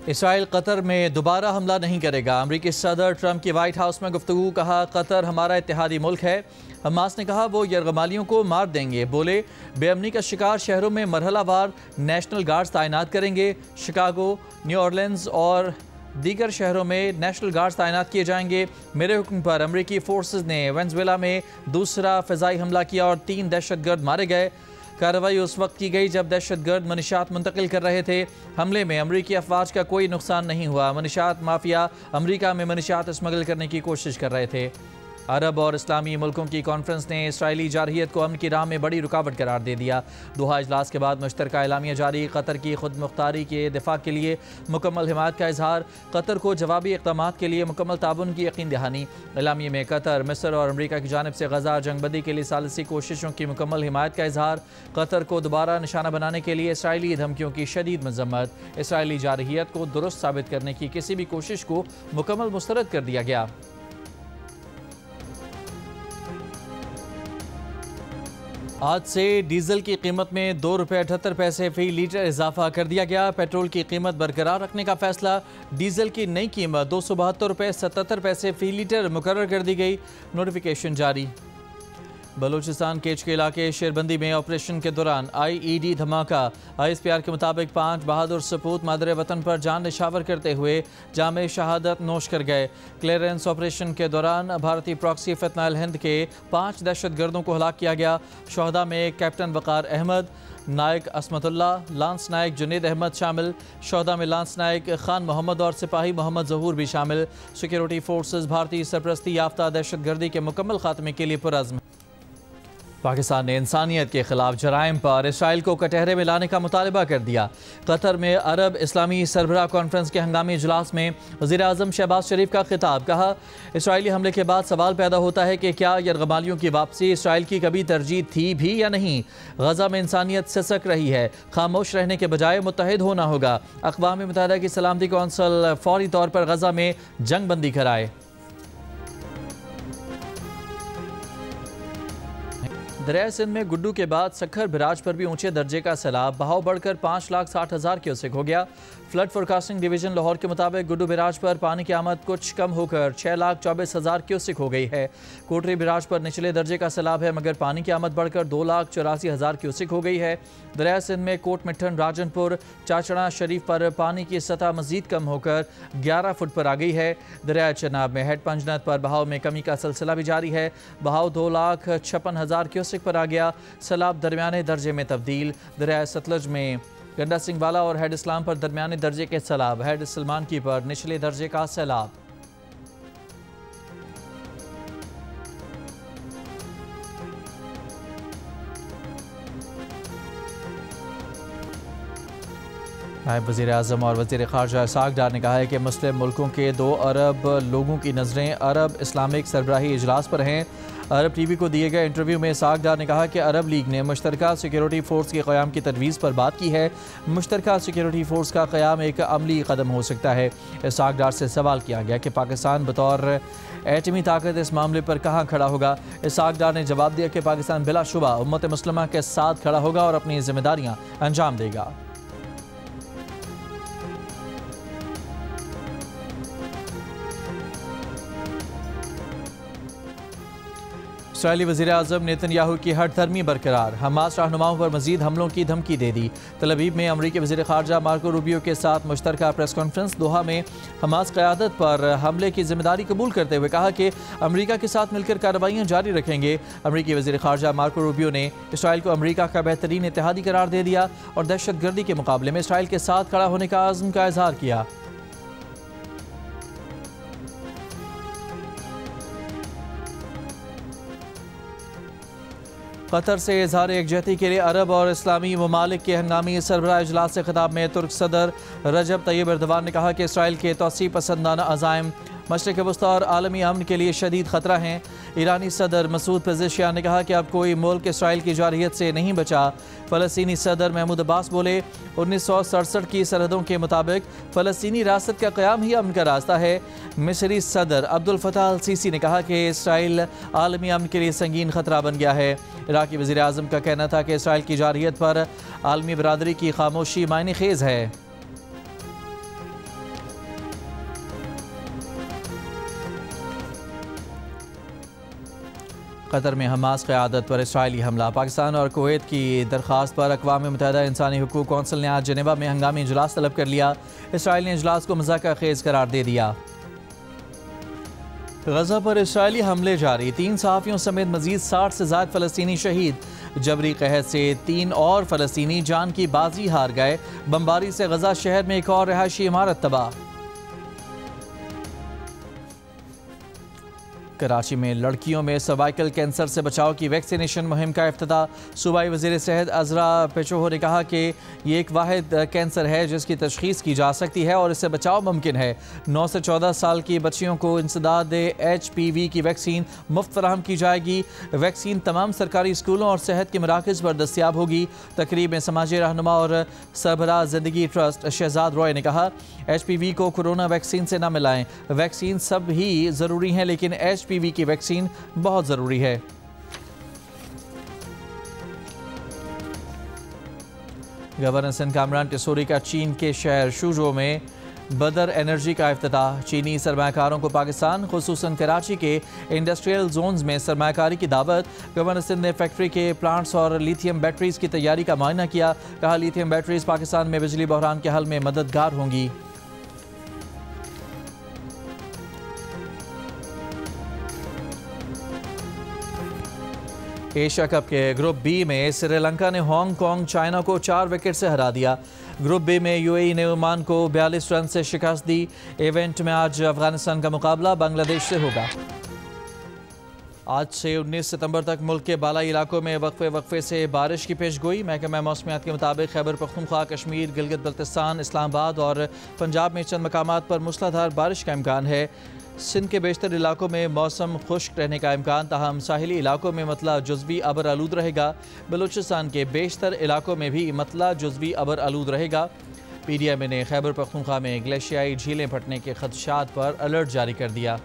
Israel Qatar में दोबारा हमला नहीं करेगा। अमरीकी सदर ट्रंप की व्हाइट हाउस में गुफ्तगू। कहा कतर हमारा इत्तेहादी मुल्क है। हमास ने कहा वो यरगमालियों को मार देंगे। बोले बेअमनी का शिकार शहरों में मरहलावार नेशनल गार्ड्स तैनात करेंगे। शिकागो, न्यू ऑरलिन्स और दीगर शहरों में नेशनल गार्ड्स तैनात किए जाएंगे। मेरे हुक्म पर अमरीकी फोर्सेस ने वेनेजुएला में दूसरा फ़िज़ाई हमला किया और 3 दहशतगर्द मारे गए। कार्रवाई उस वक्त की गई जब दहशतगर्द मनीशात मुंतकिल कर रहे थे। हमले में अमरीकी अफवाज का कोई नुकसान नहीं हुआ। मनीशात माफिया अमरीका में मनीशात स्मगल करने की कोशिश कर रहे थे। अरब और इस्लामी मुल्कों की कॉन्फ्रेंस ने इसराइली जारहियत को अमन की राह में बड़ी रुकावट करार दे दिया। दोहा इजलास के बाद मुश्तरका एलामिया जारी। कतर की खुद मुख्तारी के दिफा के लिए मुकम्मल हिमायत का इजहार। कतर को जवाबी इक़दाम के लिए मुकम्मल ताबन की यकीन दहानी। एलामिया में कतर, मिस्र और अमरीका की जानिब से गजा जंगबंदी के लिए सालिसी कोशिशों की मुकम्मल हिमायत का इजहार। कतर को दोबारा निशाना बनाने के लिए इसराइली धमकियों की शदीद मजम्मत। इसराइली जारहियत को दुरुस्त साबित करने की किसी भी कोशिश को मुकम्मल मुस्तरद कर दिया गया। आज से डीजल की कीमत में ₹2.78 फ़ी लीटर इजाफा कर दिया गया। पेट्रोल की कीमत बरकरार रखने का फैसला। डीजल की नई कीमत ₹272.77 फ़ी लीटर मुकर्रर कर दी गई। नोटिफिकेशन जारी। बलूचिस्तान केच के इलाके शेरबंदी में ऑपरेशन के दौरान IED धमाका। ISPR के मुताबिक 5 बहादुर सपूत मादरे वतन पर जान निशावर करते हुए जामे शहादत नोश कर गए। क्लियरेंस ऑपरेशन के दौरान भारतीय प्रॉक्सी फितनाल हिंद के 5 दहशतगर्दों को हलाक किया गया। शहदा में कैप्टन वकार अहमद, नायक असमतुल्ला, लांस नायक जुनेद अहमद शामिल। शहदा में लांस नायक खान मोहम्मद और सिपाही मोहम्मद जहूर भी शामिल। सिक्योरिटी फोर्सेस भारतीय सरपरस्ती याफ्ता दहशतगर्दी के मुकम्मल खात्मे के लिए पुरअज़्म। पाकिस्तान ने इंसानियत के खिलाफ जराइम पर इसराइल को कटहरे में लाने का मुतालबा कर दिया। कतर में अरब इस्लामी सरबराह कॉन्फ्रेंस के हंगामी इजलास में वज़ीर आज़म शहबाज शरीफ का खिताब। कहा इसराइली हमले के बाद सवाल पैदा होता है कि क्या यरगमालियों की वापसी इसराइल की कभी तरजीह थी भी या नहीं। गजा में इंसानियत सिसक रही है। खामोश रहने के बजाय मुत्तहिद होना होगा। अक़वाम मुत्तहिदा की सलामती कौंसल फौरी तौर पर गजा में जंग बंदी कराए। दरिया सिंध में गुड्डू के बाद सखर बिराज पर भी ऊंचे दर्जे का सैलाब। बहाव बढ़कर 5,60,000 क्यूसेक हो गया। फ्लड फोरकास्टिंग डिवीजन लाहौर के मुताबिक गुड्डू बिराज पर पानी की आमद कुछ कम होकर 6,24,000 क्यूसेक हो गई है। कोटरी बिराज पर निचले दर्जे का सैलाब है मगर पानी की आमद बढ़कर 2,84,000 क्यूसेक हो गई है। दरिया सिंध में कोट मिठन, राजनपुर, चाचड़ा शरीफ पर पानी की सतह मजीद कम होकर 11 फुट पर आ गई है। दरिया चनाब में हेड पंजनत पर बहाव में कमी का सिलसिला भी जारी है। बहाव 2,56,000 क्यूसेक पर आ गया। सैलाब दरमियाने दर्जे में तब्दील। दरिया सतलज में गंडा सिंह वाला और हेड इस्लाम पर दरमियाने दर्जे के सैलाब। हेड सलमान की पर निचले दर्जे का सैलाब। नायब वज़ीर आज़म और वज़ीर ख़ारजा इसाक डार ने कहा है कि मुस्लिम मुल्कों के 2 अरब लोगों की नज़रें अरब इस्लामिक सरबराही इजलास पर हैं। अरब TV को दिए गए इंटरव्यू में इसाक डार ने कहा कि अरब लीग ने मुश्तरका सिक्योरिटी फोर्स के क़याम की तजवीज़ पर बात की है। मुश्तरका सिक्योरिटी फोर्स का क़याम एक अमली कदम हो सकता है। इसाक डार से सवाल किया गया कि पाकिस्तान बतौर एटमी ताकत इस मामले पर कहाँ खड़ा होगा। इसाक डार ने जवाब दिया कि पाकिस्तान बिलाशुबा उम्मत मुस्लिमा के साथ खड़ा होगा और अपनी जिम्मेदारियाँ अंजाम देगा। इसराइली वज़ीर आज़म नेतन्याहू की हठधर्मी बरकरार। हमास रहनुमाओं पर मजीद हमलों की धमकी दे दी। तल अवीव में अमरीकी वज़ीर ख़ारजा मार्को रूबियो के साथ मुश्तरका प्रेस कॉन्फ्रेंस। दोहा में हमास क़यादत पर हमले की जिम्मेदारी कबूल करते हुए कहा कि अमरीका के साथ मिलकर कार्रवाइयाँ जारी रखेंगे। अमरीकी वज़ीर ख़ारजा मार्को रूबियो ने इसराइल को अमरीका का बेहतरीन इत्तेहादी करार दे दिया और दहशतगर्दी के मुकाबले में इसराइल के साथ खड़ा होने का आज़म का इज़हार किया। कतर से इजहार एकजहती के लिए अरब और इस्लामी ममालिक के हंगामी सरबराह इजलास से खिताब में तुर्क सदर रजब तैयब एर्दोगान ने कहा कि इसराइल के तौसीब पसंदाना अज़ाइम मशरिक़ वस्ता और आलमी अमन के लिए शदीद ख़तरा हैं। ईरानी सदर मसूद पेज़ेशियान ने कहा कि अब कोई मुल्क इसराइल की जारहियत से नहीं बचा। फ़लस्तीनी सदर महमूद अब्बास बोले 1967 की सरहदों के मुताबिक फ़लस्तीनी रियासत का क़याम ही अमन का रास्ता है। मिस्री सदर अब्दुल फताह अल सीसी ने कहा कि इसराइल आलमी अमन के लिए संगीन ख़तरा बन गया है। इराक़ी वज़ीर आज़म का कहना था कि इसराइल की जारहियत पर आलमी बरादरी की खामोशी मायने खेज़ है। कतर में हमास क़यादत पर इसराइली हमला। पाकिस्तान और कुवैत की दरख्वास्त पर अक़वाम मुत्तहिदा इंसानी हुकूक़ कौंसिल ने आज जेनेवा में हंगामी इजलास तलब कर लिया। इसराइल ने इजलास को मज़ाक़-ख़ेज़ करार दे दिया। गज़ा पर इसराइली हमले जारी, 3 सहाफ़ियों समेत मज़ीद 60 से ज़ायद फ़लस्तीनी शहीद। जबरी कहत से 3 और फ़लस्तीनी जान की बाजी हार गए। बमबारी से गज़ा शहर में एक और रहायशी इमारत तबाह। कराची में लड़कियों में सर्वाइकल कैंसर से बचाव की वैक्सीनेशन मुहिम का इफ्तिताह। सूबाई वज़ीर सेहत अज़रा पेचोहो ने कहा कि ये एक वाहिद कैंसर है जिसकी तशख़ीस की जा सकती है और इससे बचाव मुमकिन है। 9 से 14 साल की बच्चियों को इंसदाद HPV की वैक्सीन मुफ्त फराहम की जाएगी। वैक्सीन तमाम सरकारी स्कूलों और सेहत के मराकज़ पर दस्तियाब होगी। तकरीब में समाजी रहनुमा और सरबराह ज़िंदगी ट्रस्ट शहजाद रॉय ने कहा, HPV को कोरोना वैक्सीन से न मिलाएं। वैक्सीन सब ही ज़रूरी हैं लेकिन HPV की वैक्सीन बहुत ज़रूरी है। गवर्नर सिंध कामरान टिसोरी का चीन के शहर शुजो में बदर एनर्जी का इफ्तिताह। चीनी सरमाकारों को पाकिस्तान खुसूसन कराची के इंडस्ट्रियल जोन्स में सरमाकारी की दावत। गवर्नर सिंध ने फैक्ट्री के प्लांट्स और लिथियम बैटरीज की तैयारी का मुआयना किया। कहा, लिथियम बैटरीज पाकिस्तान में बिजली बहरान के हल में मददगार होंगी। एशिया कप के ग्रुप बी में श्रीलंका ने हांगकांग चाइना को 4 विकेट से हरा दिया। ग्रुप बी में यूएई ने ओमान को 42 रन से शिकस्त दी। इवेंट में आज अफगानिस्तान का मुकाबला बांग्लादेश से होगा। आज से 19 सितंबर तक मुल्क के बालाई इलाकों में वक्फे से बारिश की पेशगोई। महकमा मौसमियात के मुताबिक खैबर पख्तूनख्वा, कश्मीर, गिलगित बल्तिस्तान, इस्लामाबाद और पंजाब में चंद मकामात पर मूसलाधार बारिश का इम्कान है। सिंध के बेशतर इलाकों में मौसम खुश्क रहने का इम्कान, ताहम साहिली इलाकों में मतला जुज़वी अबर आलूद रहेगा। बलूचिस्तान के बेशतर इलाकों में भी मतला जुज़वी अबर आलूद रहेगा। PDM ने खैबर पख्तूनख्वा में ग्लेशियाई झीलें फटने के खदशात पर अलर्ट जारी कर दिया।